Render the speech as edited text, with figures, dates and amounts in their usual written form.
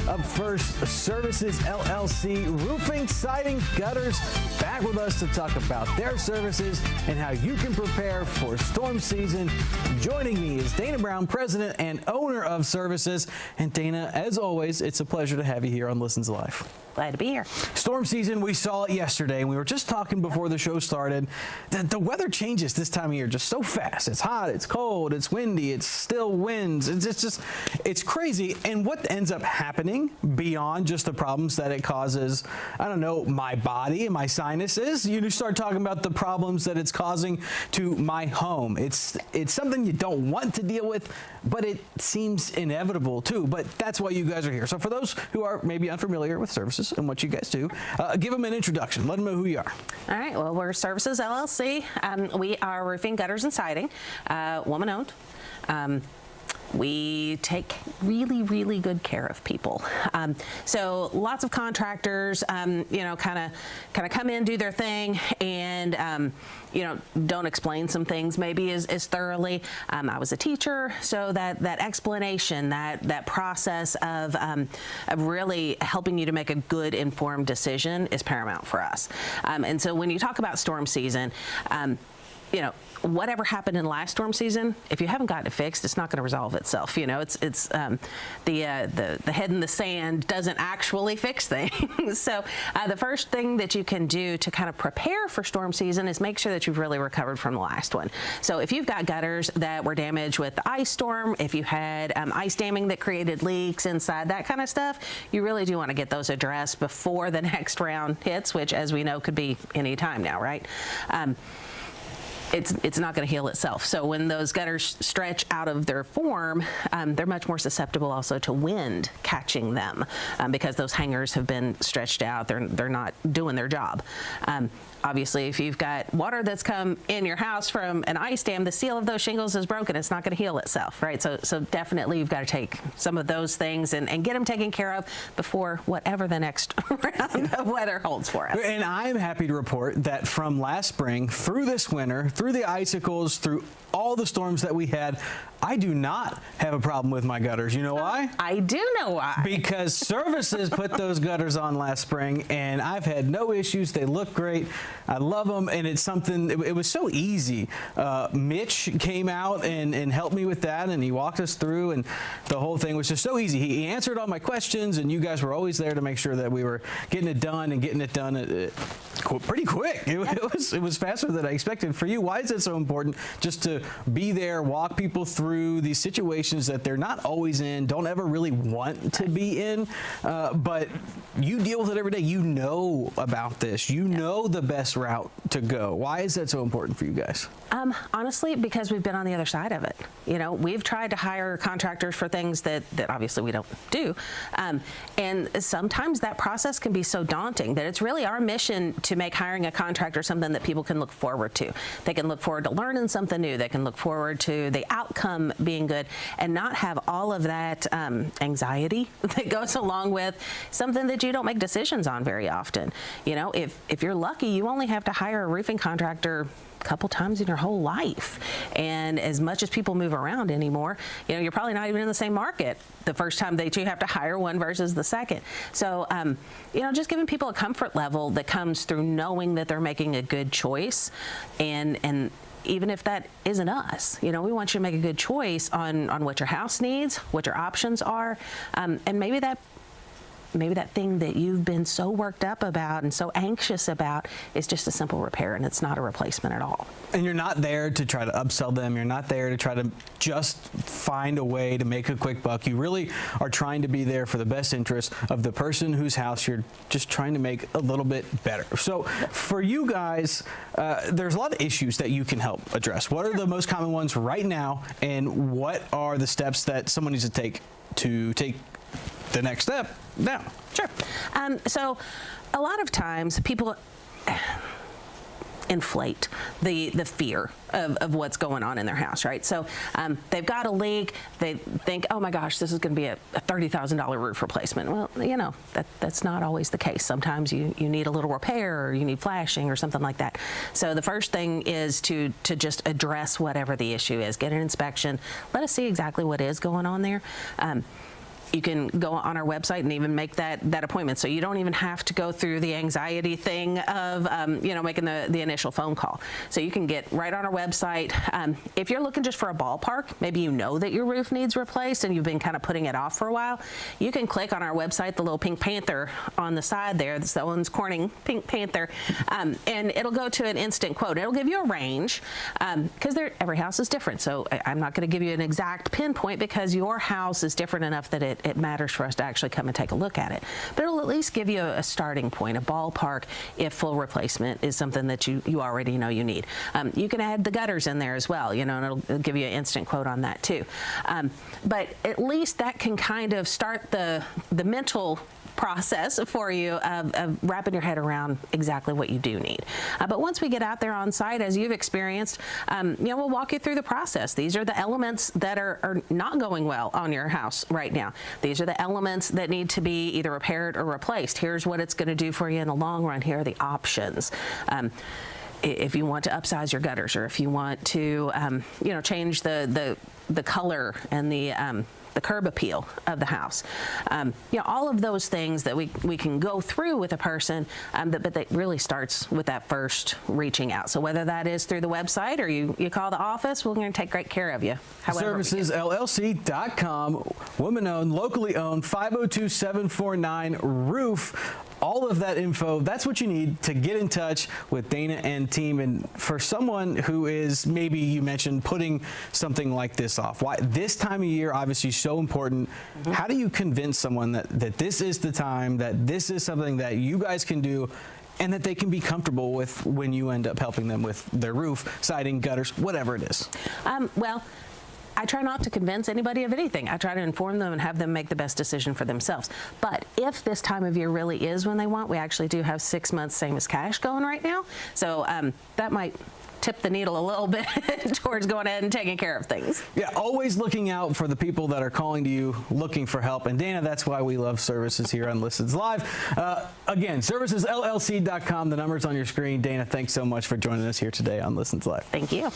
Up first, Cervices, LLC, roofing, siding, gutters, back with us to talk about their services and how you can prepare for storm season. Joining me is Dana Brown, president and owner of Cervices. And Dana, as always, it's a pleasure to have you here on Listens Live. Glad to be here. Storm season, we saw it yesterday, and we were just talking before the show started that the weather changes this time of year just so fast. It's hot, it's cold, it's windy, it's still winds. It's crazy. And what ends up happening beyond just the problems that it causes, I don't know, my body and my sinuses, you start talking about the problems that it's causing to my home. It's something you don't want to deal with, but it seems inevitable too. But that's why you guys are here. So for those who are maybe unfamiliar with Cervices and what you guys do, give them an introduction. Let them know who you are. All right. Well, we're Cervices LLC. We are roofing, gutters, and siding, woman-owned. We take really, really good care of people. So lots of contractors, kind of come in, do their thing, and don't explain some things maybe as thoroughly. I was a teacher, so that explanation, that process of really helping you to make a good informed decision is paramount for us. And so when you talk about storm season, whatever happened in last storm season, if you haven't gotten it fixed, it's not going to resolve itself. It's the head in the sand doesn't actually fix things. So the first thing that you can do to kind of prepare for storm season is make sure that you've really recovered from the last one. So if you've got gutters that were damaged with the ice storm, if you had ice damming that created leaks inside, that kind of stuff, you really do want to get those addressed before the next round hits, which, as we know, could be any time now, right? It's not going to heal itself. So when those gutters stretch out of their form, they're much more susceptible also to wind catching them because those hangers have been stretched out. They're not doing their job. Obviously, if you've got water that's come in your house from an ice dam, the seal of those shingles is broken. It's not going to heal itself, right? So definitely you've got to take some of those things and get them taken care of before whatever the next round of weather holds for us. And I'm happy to report that from last spring through this winter, through the icicles, through all the storms that we had, I do not have a problem with my gutters. You know why? I do know why. Because Cervices put those gutters on last spring, and I've had no issues. They look great. I love them, and it's something, it was so easy. Mitch came out and helped me with that, and he walked us through, and the whole thing was just so easy. He answered all my questions, and you guys were always there to make sure that we were getting it done pretty quick. It was faster than I expected. For you, why is it so important just to be there, walk people through these situations that they're not always in, don't ever really want to be in, but you deal with it every day. You know about this. You know the best route to go. Why is that so important for you guys? Honestly, because we've been on the other side of it. We've tried to hire contractors for things that obviously we don't do. And sometimes that process can be so daunting that it's really our mission to make hiring a contractor something that people can look forward to. They can look forward to learning something new. They can look forward to the outcome being good and not have all of that anxiety that goes along with something that you don't make decisions on very often. If you're lucky, you only have to hire a roofing contractor a couple times in your whole life. And as much as people move around anymore, you're probably not even in the same market the first time that you have to hire one versus the second. So, just giving people a comfort level that comes through knowing that they're making a good choice, and even if that isn't us, we want you to make a good choice on what your house needs, what your options are, and maybe that thing that you've been so worked up about and so anxious about is just a simple repair, and it's not a replacement at all. And you're not there to try to upsell them. You're not there to try to just find a way to make a quick buck. You really are trying to be there for the best interest of the person whose house you're just trying to make a little bit better. So for you guys, there's a lot of issues that you can help address. What are the most common ones right now, and what are the steps that someone needs to take the next step now? Sure. So a lot of times people inflate the fear of what's going on in their house, right? So they've got a leak. They think, oh my gosh, this is going to be a $30,000 roof replacement. Well, that's not always the case. Sometimes you need a little repair, or you need flashing or something like that. So the first thing is to just address whatever the issue is. Get an inspection. Let us see exactly what is going on there. you can go on our website and even make that appointment. So you don't even have to go through the anxiety thing of making the initial phone call. So you can get right on our website. If you're looking just for a ballpark, maybe you know that your roof needs replaced and you've been kind of putting it off for a while, you can click on our website, the little pink panther on the side there, that's the Owens Corning pink panther, and it'll go to an instant quote. It'll give you a range because every house is different. So I'm not going to give you an exact pinpoint because your house is different enough that it matters for us to actually come and take a look at it. But it'll at least give you a starting point, a ballpark, if full replacement is something that you already know you need. You can add the gutters in there as well, and it'll give you an instant quote on that too. But at least that can kind of start the mental process for you of wrapping your head around exactly what you do need. But once we get out there on site, as you've experienced, we'll walk you through the process. These are the elements that are not going well on your house right now. These are the elements that need to be either repaired or replaced. Here's what it's going to do for you in the long run. Here are the options. If you want to upsize your gutters, or if you want to, change the color and the curb appeal of the house. All of those things that we can go through with a person, but that really starts with that first reaching out. So whether that is through the website or you call the office, we're going to take great care of you. Cervicesllc.com, woman-owned, locally owned, 502-749-ROOF. All of that info, that's what you need to get in touch with Dana and team. And for someone who is, maybe you mentioned, putting something like this off, why this time of year obviously so important. How do you convince someone that this is the time, that this is something that you guys can do, and that they can be comfortable with when you end up helping them with their roof, siding, gutters, whatever it is? I try not to convince anybody of anything. I try to inform them and have them make the best decision for themselves. But if this time of year really is when they want, we actually do have 6 months same as cash going right now. So that might tip the needle a little bit towards going ahead and taking care of things. Yeah, always looking out for the people that are calling to you looking for help. And Dana, that's why we love Cervices here on Listens Live. Again, cervicesllc.com. The number's on your screen. Dana, thanks so much for joining us here today on Listens Live. Thank you.